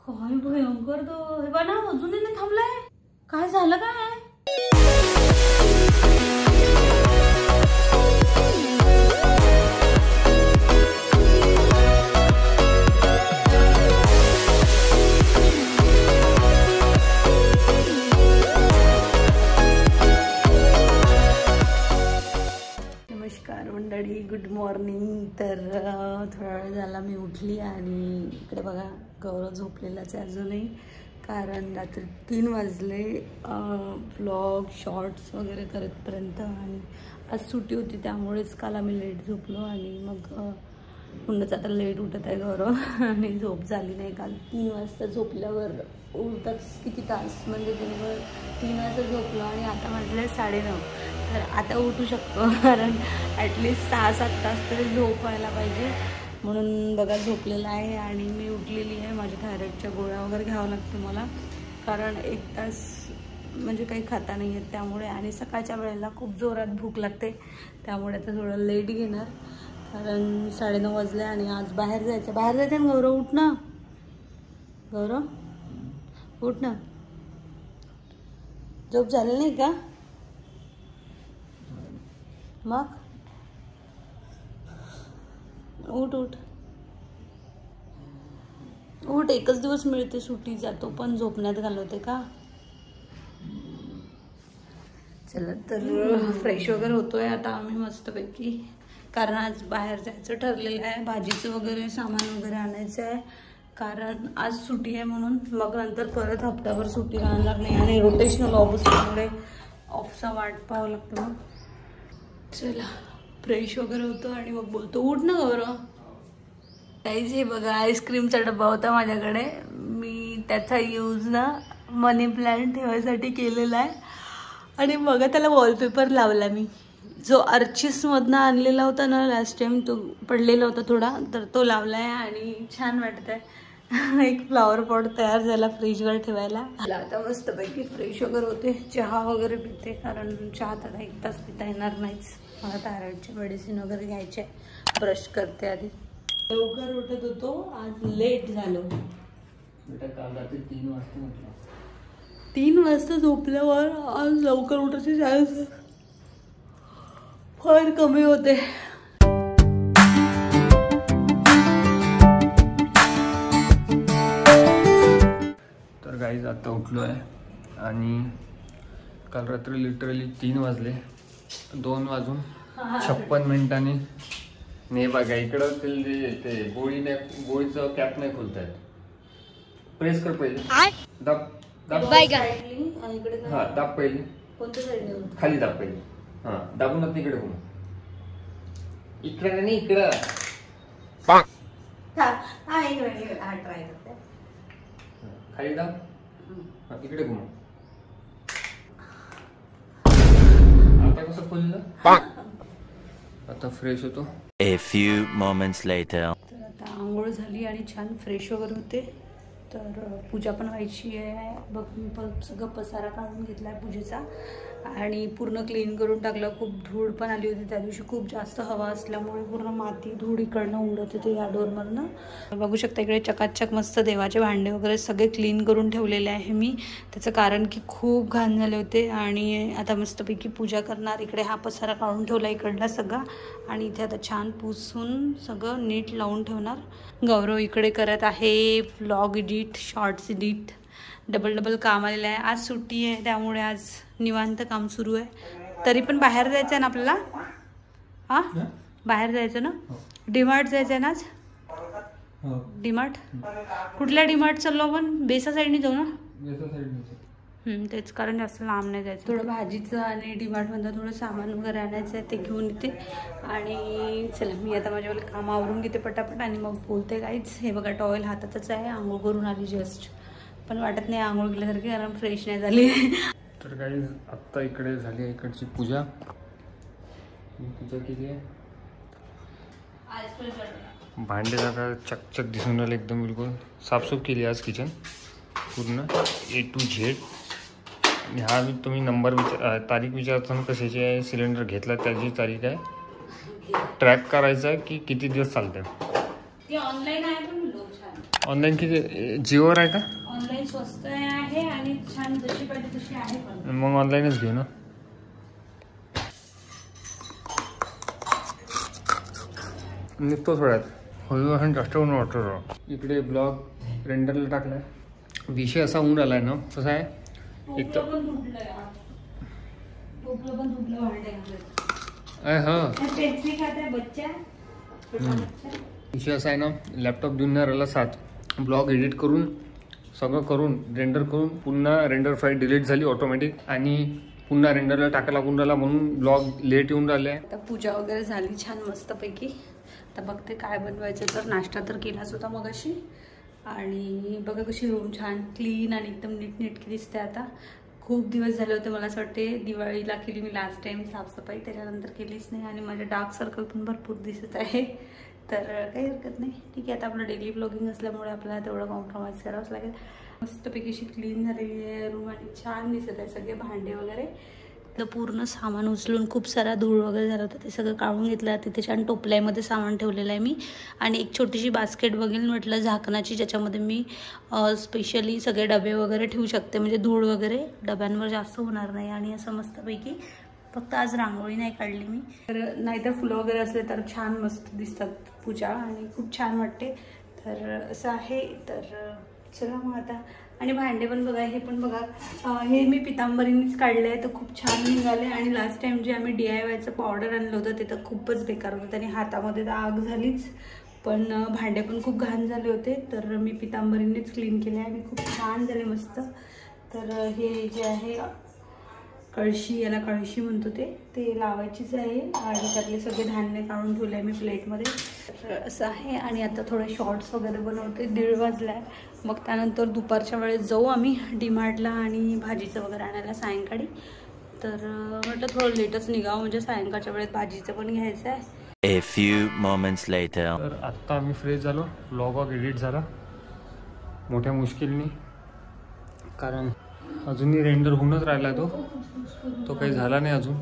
काय भयंकर तो हे बना अजूनही नाही थांबलाय. काय झालं काय? नमस्कार मंडळी, गुड मॉर्निंग. तर थोडा वेळ झाला मी उठली आणि इकडे बघा गौरव झोपलेलाच आहे अजूनही, कारण रात्री 3 वाजले व्लॉग शॉर्ट्स वगैरे करेपर्यंत. आणि आज सुट्टी होती त्यामुळेच काल आम्ही लेट झोपलो आणि मग पुन्हाच आता लेट उठत आहे गौरव आणि झोप झाली नाही. काल 3 वाजता झोपल्यावर उठताच किती तास, म्हणजे दिवसभर 3 वाजता झोपलो आणि आता वाजले 9:30. तर आता उठू शकतो, कारण ॲटलिस्ट 6-7 तास तरी झोप व्हायला पाहिजे. म्हणून बघा झोपलेला आहे आणि मी उठलेली आहे. माझ्या थायरॉईडच्या गोळ्या वगैरे घ्यावं लागतं मला, कारण 1 तास म्हणजे काही खाता नाही आहेत त्यामुळे. आणि सकाळच्या वेळेला खूप जोरात भूक लागते त्यामुळे आता थोडं लेट घेणार, कारण 9:30 वाजले आणि आज बाहेर जायचं. बाहेर जायचं ना गौरव? उठ ना गौरव, उठ ना. झोप झाली नाही का मग? उठ उठ उठ. एकच दिवस मिळते सुट्टीचा, तो पण झोपण्यात घालवते का? चला तर फ्रेश वगैरे होतोय आता आम्ही मस्तपैकी, कारण आज बाहेर जायचं ठरलेलं आहे. भाजीचं वगैरे सामान वगैरे आणायचं आहे, कारण आज सुट्टी आहे म्हणून. मग नंतर परत हप्ताभर सुट्टी राहणार नाही आणि रोटेशनल ऑफ असल्यामुळे ऑफचा वाट पाहावं लागतं. मग चला फ्रेश वगैरे होतो आणि मग बोलतो. उठ ना गौरव. काहीच हे बघा आईस्क्रीमचा डब्बा होता माझ्याकडे, मी त्याचा यूज ना मनी प्लांट ठेवायसाठी केलेला आहे. आणि बघा त्याला वॉलपेपर लावला मी, जो अर्चिसमधनं आणलेला होता ना लास्ट टाइम, तो पडलेला होता थोडा, तर तो लावला आहे आणि छान वाटत आहे. एक फ्लॉवर पॉट तयार झाला फ्रीजवर ठेवायला. आता मस्तपैकी फ्रेश वगैरे होते, चहा वगैरे पिते, कारण चहा तर 1 तास पिता येणार नाहीच. मला थायरॉईडचे मेडिसिन वगैरे घ्यायचे. ब्रश करते आधी. लवकर उठत होतो, आज लेट झालो. बेटा काल रात्री 3 वाजता उठलो. 3 वाजता झोपल्यावर आज लवकर उठायचे चान्स फार कमी होते. तर गाईज आता उठलो आहे आणि काल रात्री लिटरली 3 वाजले. 2 वाजून 56 मिनिटांनी नाही बघा इकडं ते गोळीचं कॅप नाही खोलतायत. प्रेस कर पहिले. दाब दाब. हा दाब पहिले. कोणत्या साईडने? खाली दाब पहिले. हा दाबून आता इकडे घुम. इकडे नाही इकडं. खाली दाब. हा इकडे घुम. आता कसं खोललं? आता फ्रेश होतो. A few moments later. तर आता आंघोळ झाली आणि छान फ्रेश वगैरे होते. तर पूजा पण व्हायची आहे. बघ मी पण सगळं पसारा काढून घेतला आहे पूजेचा आणि पूर्ण क्लीन करून टाकलं. खूप धूळ पण आली होती त्या दिवशी, खूप जास्त हवा असल्यामुळे पूर्ण माती धूळ इकडनं उडत होते या डोरमधनं. बघू शकता इकडे चकाचक मस्त देवाचे भांडे वगैरे सगळे क्लीन करून ठेवलेले आहे मी. त्याचं कारण की खूप घाण झाले होते आणि आता मस्तपैकी पूजा करणार. इकडे हा पसारा काढून ठेवला इकडला सगळा आणि इथे आता छान पुसून सगळं नीट लावून ठेवणार. गौरव इकडे करत आहे vlog edit, shorts edit. Double काम आलेलं आहे. आज सुट्टी आहे त्यामुळे आज निवांत काम सुरू आहे. तरी पण बाहेर जायचं आहे ना आपल्याला? हां बाहेर जायचं ना? डीमार्ट जायचं आहे ना आज? डीमार्ट कुठल्या डीमार्ट चाललो आपण? बेसा साईडने जाऊ ना? तेच, कारण जास्त लांब नाही जायचं. थोडं भाजीचं आणि डीमार्टमधलं थोडं सामान वगैरे आणायचं आहे, ते घेऊन येते. आणि चला मी आता माझ्यावाले काम आवरून घेते पटापट आणि मग बोलते. काहीच हे बघा टॉवेल हातातच आहे. आंघोळ करून आली जस्ट, पण वाटत नाही आंघोळ केल्यासारखी, कारण फ्रेश नाही झाली. तर काही आत्ता इकडे झाली आहे इकडची पूजा. पूजा केली आहे. भांडे जागा चकचक दिसून राहिले एकदम, बिलकुल साफसूफ केली आज किचन पूर्ण A to Z. हा तुम्ही नंबर तारीख विचारताना कशाची आहे, सिलेंडर घेतला त्याची तारीख आहे, ट्रॅक करायचा की किती दिवस चालतं. ऑनलाईन आहे पण ऑनलाईन किती जिओवर आहे का? ऑनलाईन स्वस्त आहे आणि छान जशी पाहिजे तशी आहे पण. मग ऑनलाईनच घे ना. निघतो थोड्यात हळूहळू जास्त करून वाटतो. इकडे ब्लॉग रेंडरला टाकलाय. विषय असा होऊन राहिलाय ना, कसं आहे एक तर विषय असा आहे ना, लॅपटॉप देऊन नाही राहिला साथ. ब्लॉग एडिट करून सगळं करून रेंडर करून पुन्हा रेंडर फाईल डिलीट झाली ऑटोमॅटिक आणि पुन्हा रेंडरला टाकायला लागून राहिला म्हणून ब्लॉग लेट येऊन राहिले. आता पूजा वगैरे झाली छान मस्तपैकी. आता बघते काय बनवायचं. तर नाश्ता तर केलाच होता मगाशी आणि बघा कशी रूम छान क्लीन आणि एकदम नीटनेटकी दिसते. आता खूप दिवस झाले होते, मला असं वाटते दिवाळीला केली मी लास्ट टाइम साफसफाई, त्याच्यानंतर केलीच नाही आणि माझे डार्क सर्कल पण भरपूर दिसत आहे. तर काही हरकत नाही, ठीक आहे. आता आपलं डेली ब्लॉगिंग असल्यामुळे आपल्याला तेवढं कॉम्प्रोमाइज करावंच लागेल. मस्तपैकी अशी क्लीन झालेली आहे रूम आणि छान दिसत आहे. सगळे भांडे वगैरे पूर्ण सामान उचलून खूप सारा धूळ वगैरे झाला होता, ते सगळं काढून घेतलं. तिथे छान टोपल्यामध्ये सामान ठेवलेलं आहे मी आणि एक छोटीशी बास्केट बघेल म्हटलं झाकणाची, ज्याच्यामध्ये मी स्पेशली सगळे डबे वगैरे ठेवू शकते, म्हणजे धूळ वगैरे डब्यांवर जास्त होणार नाही. आणि असं मस्तपैकी फक्त आज रांगोळी नाही काढली मी, तर नाहीतर फुलं वगैरे असले तर छान मस्त दिसतात पूजा आणि खूप छान वाटते. तर असं आहे. तर चला मग आता. आणि भांडे पण बघा, हे पण बघा, हे मी पितांबरीनेच काढले आहे, तर खूप छान निघाले. आणि लास्ट टाइम जे आम्ही DIYचं पावडर आणलं होतं ते तर खूपच बेकार होतं, त्याने हातामध्ये तर आग झालीच, पण भांडे पण खूप घाण झाले होते. तर मी पितांबरीनेच क्लीन केले आणि खूप छान झाले मस्त. तर हे जे आहे कळशी, याला कळशी म्हणतो, ते लावायचीच आहे आणि त्यातले सगळे धान्य काढून ठेवले आहे मी प्लेटमध्ये. तर असं आहे. आणि आता थोडे शॉर्ट्स वगैरे बनवते. 1:30 वाजला आहे. मग त्यानंतर दुपारच्या वेळेस जाऊ आम्ही DMartला आणि भाजीचं वगैरे आणायला सायंकाळी. तर म्हटलं थोडं लेटच निघावं, म्हणजे सायंकाळच्या वेळेस भाजीचं पण घ्यायचं आहे. A few moments later. तर आत्ता आम्ही फ्रेश झालो. ब्लॉग एडिट झाला मोठ्या मुश्किलनी, कारण अजूनही रेंडर होऊनच राहिला तो काही झाला नाही अजून.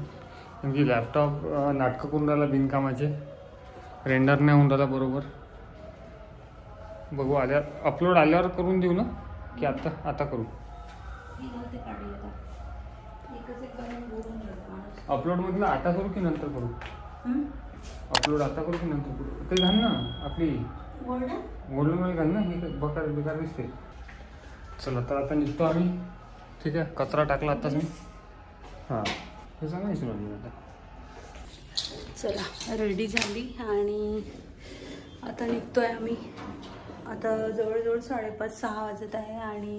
कारण लॅपटॉप नाटकं करून राहिला बिनकामाचे, रेंडर नाही होऊन राहिला बरोबर. बघू आल्यावर, अपलोड आल्यावर करून देऊ ना की आता करू? अपलोड म्हटलं आता करू की नंतर करू? अपलोड आता करू की नंतर करू? ते घाल ना आपली गोल्डन घाल ना, हे बेकार दिसते. चला तर आता निघतो आम्ही. ठीक आहे, कचरा टाकला आत्ताच मी. हां, हे सांगायचं सुरू आता. चला रेडी झाली आणि आता निघतोय आम्ही. आता जवळजवळ 5:30-6 वाजत आहे आणि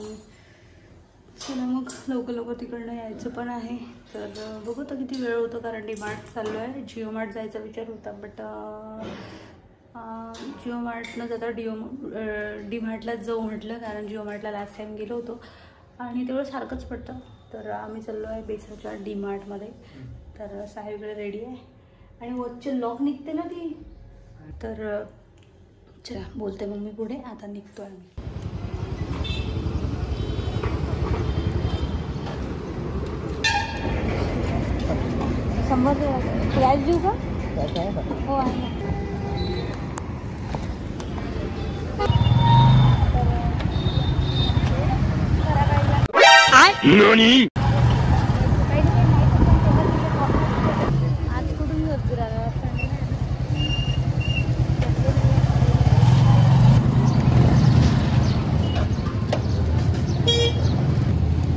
चला मग लवकर तिकडनं यायचं पण आहे. तर बघू तर किती वेळ होतो, कारण DMart चाललो आहे. जिओ मार्ट जायचा विचार होता, बट जिओ मार्टनं जाता DMartलाच जाऊ म्हटलं, कारण जिओ मार्टला लास्ट टाईम गेलो होतो आणि तेवढं सारखंच पडतं. तर आम्ही चाललो आहे बेसाच्या DMartमध्ये. तर साहेबकडे रेडी आहे आणि वॉचचे लॉक निघते ना ती. तर चला बोलते मग मी पुढे. आता निघतो आहे आम्ही. प्राईस देऊ का? हो आहे. NANI? आज कुठून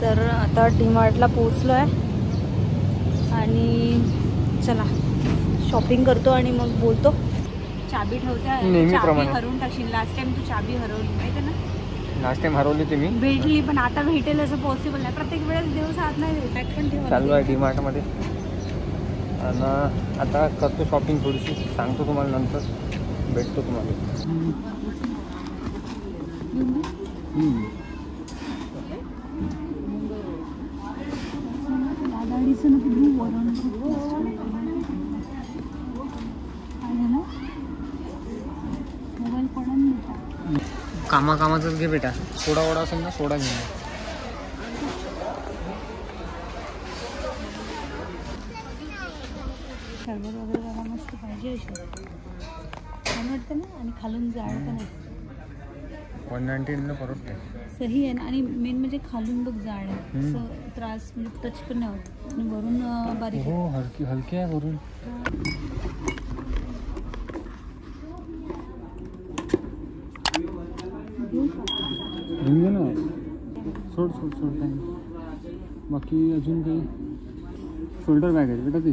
तर आता DMartला पोहोचलो आहे आणि चला शॉपिंग करतो आणि मग बोलतो. चाबी ठेवते, चाबी हरवून टाकशील. लास्ट टाइम तू चाबी हरवली माहिती ना? लास्ट टाइम हरवली तुम्ही, भेटली पण आता भेटेल असं पॉसिबल नाही. प्रत्येक वेळेस दिवस हात नाही भेटत. पण ठेवा चालू आहे DMartमध्ये आणि आता करतो शॉपिंग थोडीशी. सांगतो तुम्हाला नंतर, भेटतो तुम्हाला. कामाचाच घे बेटा. सोडा वडा असेल ना, सोडा घे. शरबत वगैरे जरा मस्त पाहिजे अशी छान वाटतं ना. आणि खालून जाळ पण आहे. 199ला परवडते. सही आहे ना. आणि मेन म्हणजे खालून बघ जाड आहे, असं त्रास म्हणजे टच पण नाही होत. आणि वरून बारीक हो हलकी आहे वरून. घेऊन घे ना. सोड काही. बाकी अजून काही शोल्डर बॅग आहे बेटा ती.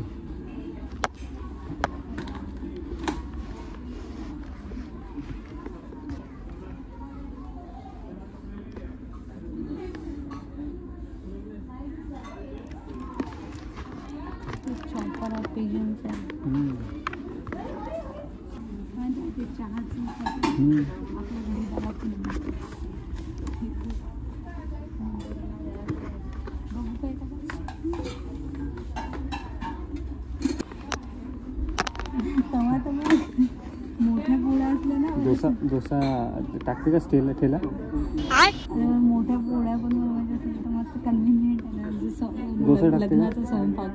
मोठ्या पोळ्या असल्या ना, डोसा टाकते का ठेला. मोठ्या पोळ्या पण बनवायच्या असेल तर मस्त कन्व्हिनियंट आहे ना, लग्नाचा स्वयंपाक.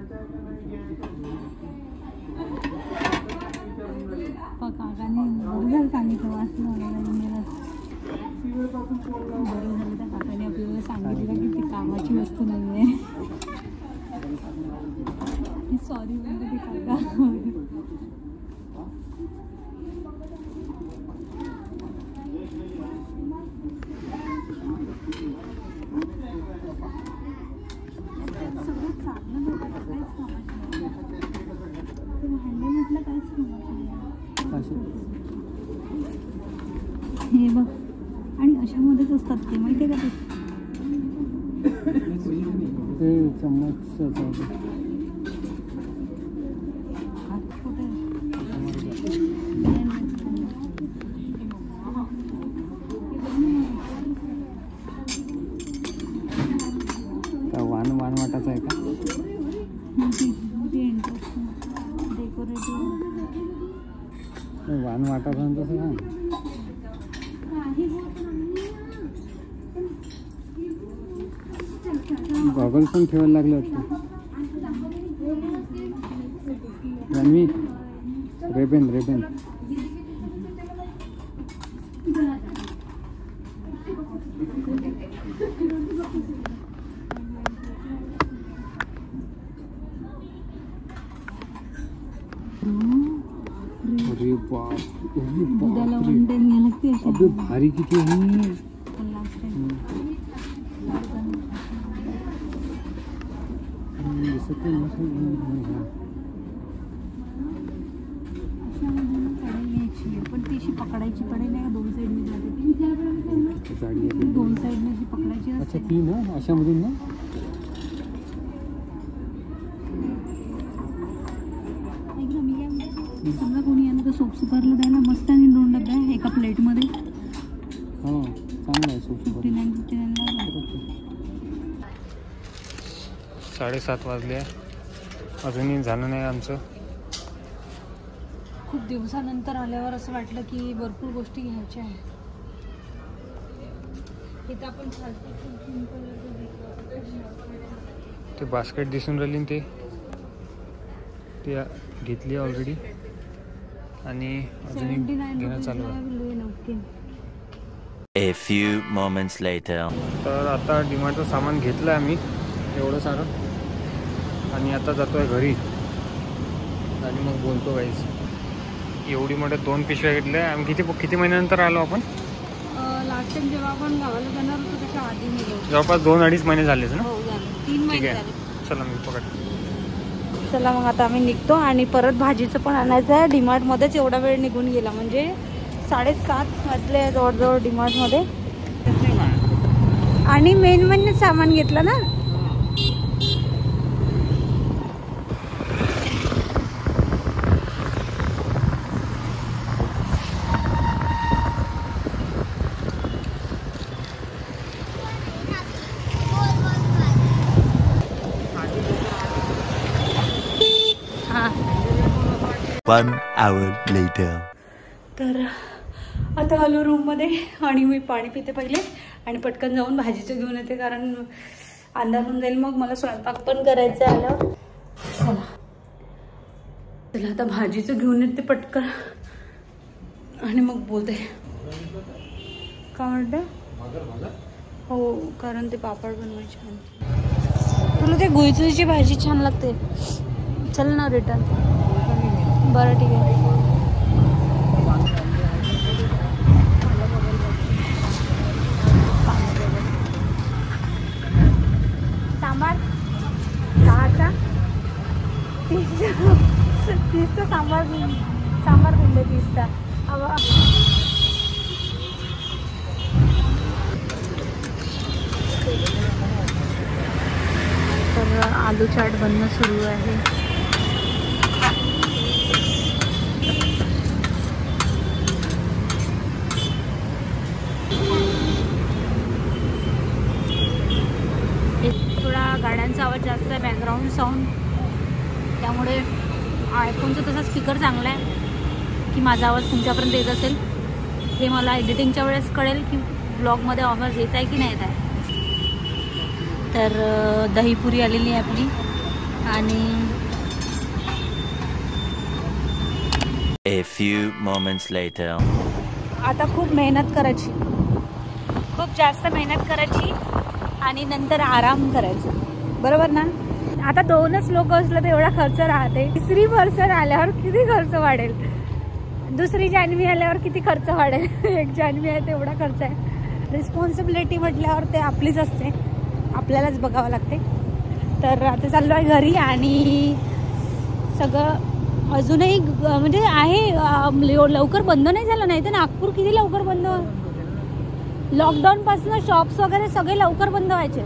काकाने बरं सांगितलं, वाचलं बरं झालं त्या काकाने आपल्याला सांगितलं की ती कामाची वस्तू नाही आहे. सॉरी म्हणजे ते काका. हे बघ, आणि अशामध्येच असतात ते, माहिती आहे का ते चम्मच. वान वाटाचा आहे का? डेकोरेटिव्ह वान वाटाचा तसं ना. गॉगल पण ठेवायला लागले वाटतं. रणवी रेबेन अरे बाप, दुधाला वन टाइम घ्यायला लागते. अबे भारी किती आहे. पण ती अशी पकडायची पडे नाही का, दोन साईडने जाते ती, दोन साईडने जी पकडायची. अच्छा ती ना अशामधून ना. समजा कोणी यांना तर सूप सुपारला द्यायला मस्त आणि 2 डब्या एका प्लेटमध्ये. हो चांगलं आहे सूप. 7:30 वाजले, अजूनही झालं नाही आमचं. खूप दिवसानंतर आल्यावर असं वाटलं की भरपूर गोष्टी घ्यायच्या आहेत. इथं आपण ते बास्केट दिसून राहिली ते घेतली ऑलरेडी, आणि अजूनही घेणं चालू आहे. A few moments later. तर आता डीमार्टचं सामान घेतलं आम्ही एवढं सारं, आणि आता जातो आहे घरी आणि मग बोलतो गाईज. एवढी मोठ्या 2 पिशव्या घेतल्या आम्ही. किती महिन्यानंतर आलो आपण? लास्ट टाइम जेव्हा आपण गावाला जाणार होतो त्याच्या आधी निघलो. जवळपास 2-2.5 महिने झालेच ना. 3 महिने ठीक झाले. आहे, चला मी पकड. चला मग आता आम्ही निघतो, आणि परत भाजीचं पण आणायचं आहे. डीमार्टमध्येच एवढा वेळ निघून गेला, म्हणजे 7:30 वाजले जवळजवळ डीमार्टमध्ये. आणि मेन म्हणजे सामान घेतलं ना. One hour later. तर आता आलो रूममध्ये, आणि मी पाणी पिते पहिले आणि पटकन जाऊन भाजीचं घेऊन येते, कारण अंधार होऊन जाईल मग मला स्वयंपाक पण करायचं आहे आल्यावर. चला आता भाजीचं घेऊन येते पटकन आणि मग बोलते. का म्हणतं? हो, कारण ते पापड बनवायचे छान. तुला ते गुईचूची भाजी छान लागते. चल ना रिटर्न. बरं ठीक आहे. सांबार 10चा 30चा सांबार दिले 30चा. तर आलू चाट बनणं सुरू आहे. थोडा गाड्यांचा आवाज जास्त आहे, बॅकग्राऊंड साऊंड, त्यामुळे आयफोनचा तसा स्पीकर चांगला आहे की माझा आवाज तुमच्यापर्यंत येत असेल हे मला एडिटिंगच्या वेळेस कळेल की ब्लॉगमध्ये आवाज येत आहे की नाही येत आहे. तर दहीपुरी आलेली आहे आपली आणि A few moments later. आता खूप मेहनत करायची, खूप जास्त मेहनत करायची आणि नंतर आराम करायचा, बरोबर ना. आता 2च लोक असलं तर एवढा खर्च राहते. 3री पर्सन आल्यावर किती खर्च वाढेल, 2री जान्हवी आल्यावर किती खर्च वाढेल. 1 जान्हवी आहे तेवढा खर्च आहे. रिस्पॉन्सिबिलिटी म्हटल्यावर ते आपलीच असते, आपल्यालाच बघावं लागते. तर आता चाललो आहे घरी आणि सगळं अजूनही म्हणजे आहे, लवकर बंद नाही झालं. नाही तर नागपूर किती लवकर बंद, लॉकडाऊनपासून शॉप्स वगैरे सगळे लवकर बंद व्हायचे.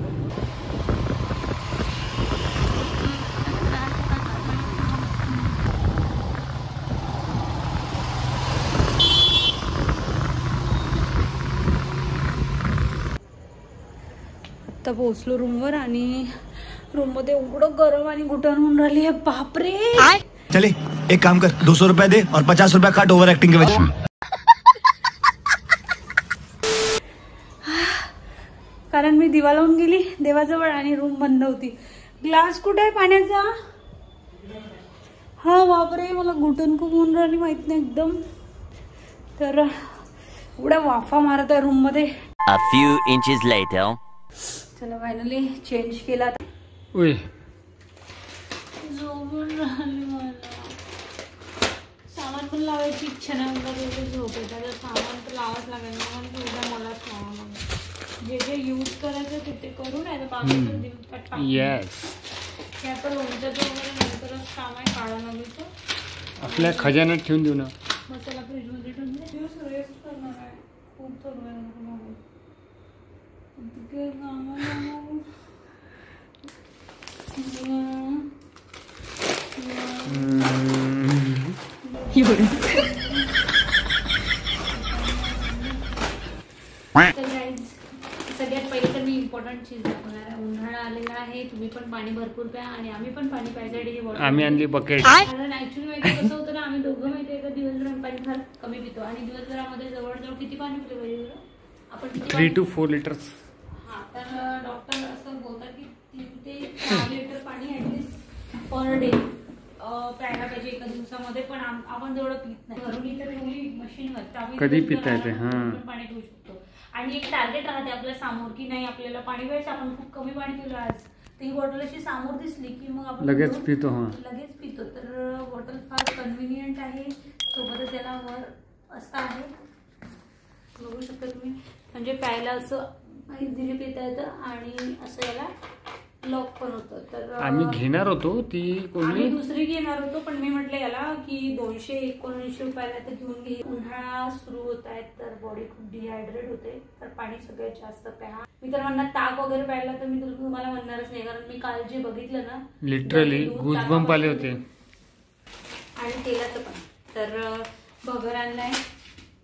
आता पोहोचलो रूमवर आणि रूममध्ये एवढं गरम आणि घुटण होऊन राहिली आहे, बापरे. चले एक काम कर, 200 रुपया दे और 50 रुपया काट ओवर एक्टिंग के वजह. कारण मी दिवा लावून गेली देवाजवळ आणि रूम बंद होती. ग्लास कुठे आहे पाण्याचा? हा बापरे, मला घुटण खूप होऊन राहिली, माहित नाही एकदम. तर एवढ्या वाफा मारत आहे रूम मध्ये. A few inches later. चला फायनली चेंज केला. झोपून राहिली मला, सामान पण लावायची इच्छा नाही वगैरे, झोप येतात. तर सामान तर लावाच लागेल ना, म्हणजे उद्या मलाच लावावं लागेल. जे जे यूज करायचं ते करून आहे तर बाकीचं दिवसात टाकून. ते आता लोणच्याचं वगैरे नंतरच काम आहे, काढायला लागेल. आपल्या खजान्यात ठेवून देऊ ना. मसाला फ्रीजमध्ये ठेवून दिवस रेस्ट करणार आहे. खूप चालू आहे सगळ्यात पहिले तर मी इम्पॉर्टंट चीज दाखवणार आहे. उन्हाळा आलेला आहे, तुम्ही पण पाणी भरपूर प्या आणि आम्ही पण पाणी प्यायसाठी आम्ही आणली बकेट. कारण ऍक्च्युली माहिती कसं होतं ना, आम्ही दोघं माहितीये का दिवसभरात पाणी फार कमी पितो आणि दिवसभरामध्ये जवळजवळ किती पाणी पिलं पाहिजे आपण? 3 to 4 लिटर्स. हा, तर डॉक्टर असं बोलतात की 3 ते 4 लिटर पाणी ऍटलीस्ट पर डे प्यायला पाहिजे एका दिवसामध्ये. पण आपण जेवढं पित नाही, घरून इथे ठेवली मशीनवर कधी पिता येते. पाणी पिऊ शकतो आणि एक टार्गेट राहते आपल्या समोर की नाही आपल्याला पाणी प्यायचं. आपण खूप कमी पाणी पिलो आज, तर ही बॉटल अशी समोर दिसली की मग आपण लगेच पितो. लगेच पितो. तर बॉटल फार कन्व्हिनियंट आहे. सोबतच त्याला वर असं आहे, बघू शकता तुम्ही, म्हणजे प्यायला असं इझिली पिता येतं आणि असं याला लॉक पण होतं. तर आम्ही घेणार होतो ती आम्ही दुसरी घेणार होतो, पण मी म्हटलं याला की 279 रुपयाला तर घेऊन घे. उन्हाळा सुरू होत आहे तर बॉडी खूप डिहायड्रेट होते, तर पाणी सगळ्यात जास्त प्या. मी तर म्हणणार ताक वगैरे प्यायला तर मी तुम्हाला म्हणणारच नाही, कारण मी काल जे बघितलं ना लिटरली गुजबंप आले होते. आणि तेलाचं पण. तर भगर आणलाय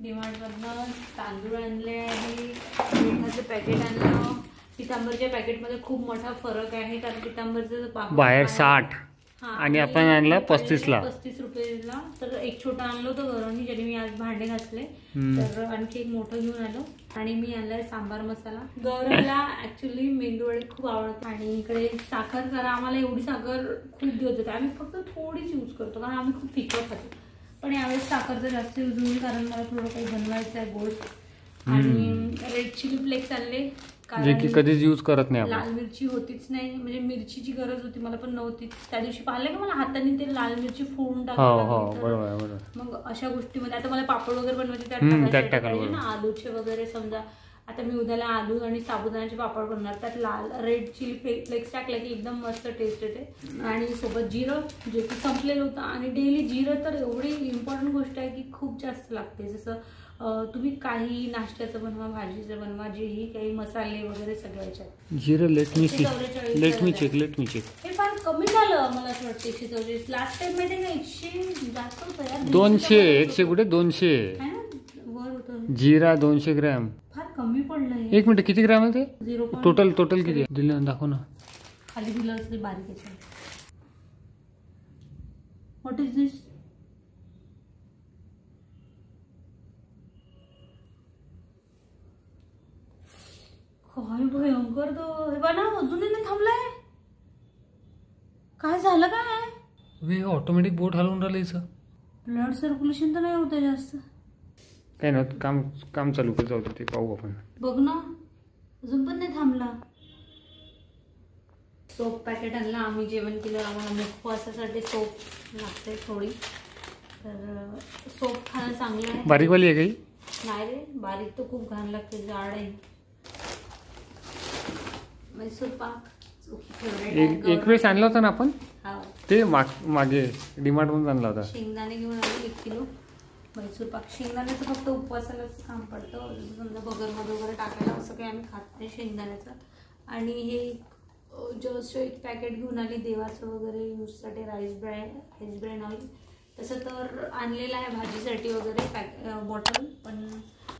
डिमार्टमधनं, तांदूळ आणले आहे, मिठाचं पॅकेट आणलं. पितांबरच्या पॅकेटमध्ये खूप मोठा फरक आहे, कारण पितांबरचं बाहेर 60 आणि आपण आणला 35 ला, 35 रुपयाला. तर एक छोटा आणलं होतं घरून, ज्याने मी आज भांडे घासले. तर आणखी एक मोठं घेऊन आलो आणि मी आणलाय सांबार मसाला. गौरवला ऍक्च्युली मेंदूवडे खूप आवडतात आणि इकडे साखर करा, आम्हाला एवढी साखर खूप दिवस होते, आम्ही फक्त थोडीच यूज करतो कारण आम्ही खूप फिकट खातो. पण यावेळेस साखर तर जास्त यूज होईल कारण मला थोडं काही बनवायचं आहे गोड. आणि रेड चिली फ्लेक्स आणले जे की कधीच यूज करत नाही आपण. लाल मिरची होतीच नाही, म्हणजे मिरचीची गरज होती मला पण नव्हती. त्या दिवशी पाहिलं का मला हाताने ते लाल मिरची फोडून टाकली. बरोबर. मग अशा गोष्टीमध्ये आता मला पापड वगैरे बनवायचे त्यात त्यात टाकायचे ना, आलूचे वगैरे. समजा आता मी उद्याला आलू आणि साबुदाण्याचे पापड बनणार, त्यात लाल रेड चिली फ्लेक्स टाकले की एकदम मस्त टेस्ट येते. आणि सोबत जिरं जे की संपलेलं होतं. आणि डेली जिरं तर एवढी इम्पॉर्टंट गोष्ट आहे की खूप जास्त लागते. जसं तुम्ही काही नाश्त्याचं बनवा, भाजीचं बनवा, जेही काही मसाले वगैरे सगळ्याच्यात जिरं. Let me check. हे फार कमी झालं मला असं वाटतं. 144 लास्ट टाइम माहिती का 100 जास्त होतं यार. 200 कुठे 200 वर होतं. जिरा 200 ग्रॅम. फार कमी पडलं. 1 मिनिट, किती ग्रॅम आहे ते? 0. टोटल किती दिलं दाखव ना. खाली दिलं असते बारीक याचं. व्हॉट इज दिस? काय भयंकर तो. हे बना अजूनही नाही थांबलाय. काय झालं काय? वे ऑटोमॅटिक बोट हलवून राहिलं. ब्लड सर्क्युलेशन तर नाही होतं जास्त. काय ना, काम चालू करत होतं ते पाहू आपण. बघ ना, अजून पण नाही थांबला. सोप पॅकेट आणला. आम्ही जेवण केलं, आम्हाला उपवासासाठी सोप लागते थोडी. तर सोप खाणं चांगलं आहे. बारीकवाली आहे काही? नाही रे, बारीक तर खूप घाण लागते, जाड आहे. मैसूर पाक एक वेळेस आणला होता ना आपण. ते मागे डीमार्ट मधून आणला होता. शेंगदाणे घेऊन आले 1 किलो. मैसूर पाक शेंगदाण्याचं फक्त उपवासालाच काम पडतं. समजा बगरमध्ये वगैरे टाकायला असं काही आम्ही खात नाही शेंगदाण्याचं. आणि हे जस्ट एक पॅकेट घेऊन आली देवाचं वगैरे यूजसाठी, राईस ब्रँड ऑइल. तसं तर आणलेलं आहे भाजीसाठी वगैरे बॉटल, पण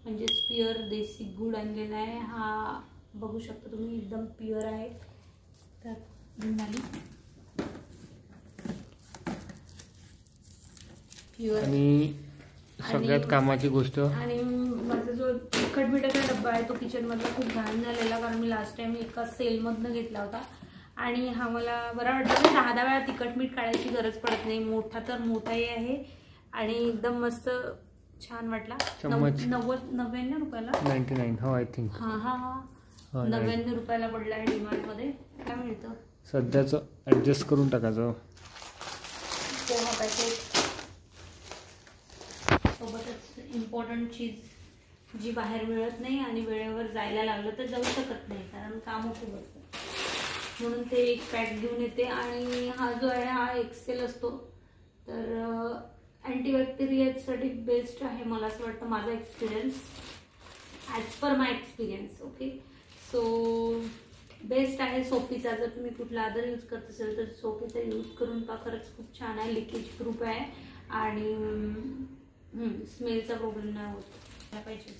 म्हणजे प्युअर देसी गुड आणलेला आहे. हा बघू शकता तुम्ही, एकदम प्युअर आहे. तर घेऊन आली प्युअर. आणि सगळ्यात कामाची गोष्ट, आणि माझा जो तिखट मिठाचा डब्बा आहे तो किचन मधला खूप घाण झालेला, कारण मी लास्ट टाइम एका सेलमधनं घेतला होता. आणि हा मला बरा वाटतं. 10 वेळा तिखट मीठ काढायची गरज पडत नाही. मोठा तर मोठाही आहे आणि एकदम मस्त छान वाटला. 99 रुपयाला 99. हो आय थिंक. हा 99 रुपयाला पडला आहे डीमार्ट मध्ये. काय मिळतं सध्याचं ऍडजस्ट करून टाकायचं. पोहा पॅकेट सोबतच इम्पॉर्टंट चीज जी बाहेर मिळत नाही आणि वेळेवर जायला लागलं तर जाऊ शकत नाही, कारण कामं खूप असतात. म्हणून ते एक पॅक घेऊन येते. आणि हा जो आहे हा एक्सेल असतो, तर अँटीबॅक्टेरियासाठी बेस्ट आहे मला असं वाटतं, माझा एक्सपिरियन्स, ॲज पर माय एक्सपिरियन्स. ओके, सो बेस्ट आहे सोफीचा. जर तुम्ही कुठला अदर यूज करत असेल तर सोफीचा यूज करून पहा, खरंच खूप छान आहे. लिकेज प्रूफ आहे आणि स्मेलचा प्रॉब्लेम नाही होत पाहिजे.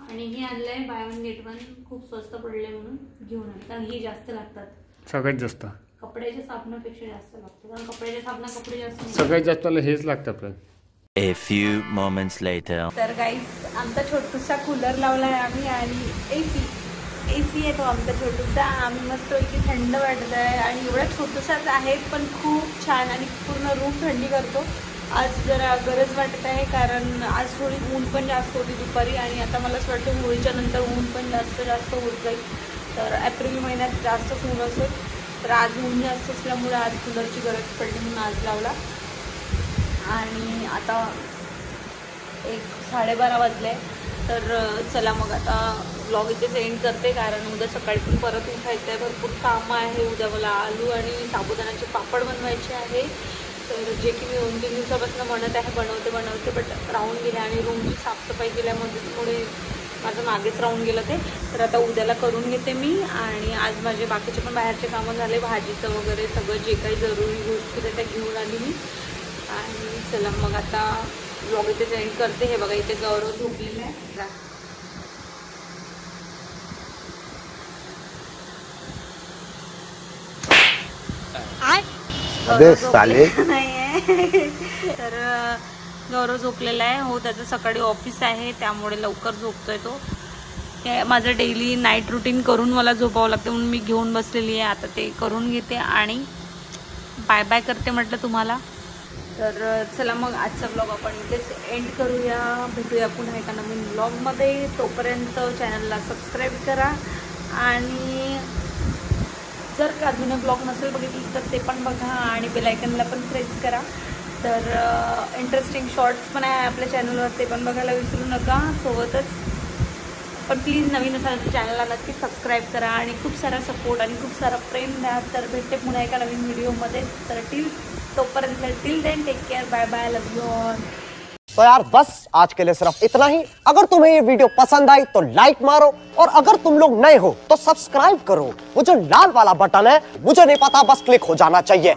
आणि हे आणलं आहे बाय 1 गेट 1, खूप स्वस्त पडले म्हणून घेऊन आले. कारण हे जास्त लागतात, सगळ्यात जास्त कपड्याच्या साबणापेक्षा जास्त लागतं, कारण कपड्याच्या साबणा कपडे जास्त सगळ्यात जास्त हेच लागतं आपल्याला. A few moments later. तर गाईज आमचा छोटूसा कूलर लावला आहे आम्ही, आणि एसी आहे तो आमचा छोटूसा. आम्ही मस्तपैकी थंड वाटत आहे. आणि एवढा छोटूसाच आहे पण खूप छान, आणि पूर्ण रूम थंडी करतो. आज जरा गरज वाटत आहे, कारण आज थोडी ऊन पण जास्त होती दुपारी. आणि आता मला असं वाटतं होळीच्या नंतर ऊन पण जास्त होत जाईल. तर एप्रिल महिन्यात जास्तच ऊन असेल. तर आज ऊन जास्त असल्यामुळे आज कूलरची गरज पडली म्हणून आज लावला. आणि आता 12:30 वाजले. तर चला मग आता व्लॉग इथेच एंड करते, कारण उद्या सकाळी पण परत उठायचं आहे. भरपूर कामं आहे उद्या. मला आलू आणि साबुदाण्याचे पापड बनवायचे आहे. तर जे की मी 2-3 दिवसापासून म्हणत आहे बनवते बट राहून गेले. आणि रूमची साफसफाई केल्यामुळे माझं मागेच राहून गेलं ते. तर आता उद्याला करून घेते मी. आणि आज माझे बाकीचे पण बाहेरचे कामं झाले, भाजीचं वगैरे सगळं जे काही जरुरी गोष्टी त्या घेऊन आली मी. आणि चला मग आता व्लॉग इथे जॉईन करते. हे बघा इथे गौरव झोपलेलं आहे. तर गौरव झोपलेला आहे. हो, त्याचं सकाळी ऑफिस आहे त्यामुळे लवकर झोपतोय तो. माझं डेली नाईट रुटीन करून मला झोपावं लागतं, म्हणून मी घेऊन बसलेली आहे. आता ते करून घेते आणि बाय बाय करते म्हटलं तुम्हाला. तर चला मग आजचा ब्लॉग आपण इथेच एंड करूया. भेटूया पुन्हा एका नवीन ब्लॉगमध्ये. तोपर्यंत चॅनलला सबस्क्राईब करा आणि जर का जुने ब्लॉग नसेल बघितले तर ते पण बघा आणि बेल आयकनला पण प्रेस करा. तर इंटरेस्टिंग शॉर्ट्स पण आहे आपल्या चॅनलवर, ते पण बघायला विसरू नका. सोबतच पण प्लीज नवीन असाल तर चॅनलला नक्की सबस्क्राईब करा आणि खूप सारा सपोर्ट आणि खूप सारा प्रेम द्या. तर भेटते पुन्हा एका नवीन व्हिडिओमध्ये. तर तोपर्यंत till then take care, bye bye, love you all. तो यार बस आज के लिए सिर्फ इतना ही. अगर तुम्हें ये वीडियो पसंद आई तो लाइक मारो और अगर तुम लोग नए हो तो सब्सक्राइब करो. वो जो लाल वाला बटन है मुझे नहीं पता, बस क्लिक हो जाना चाहिए.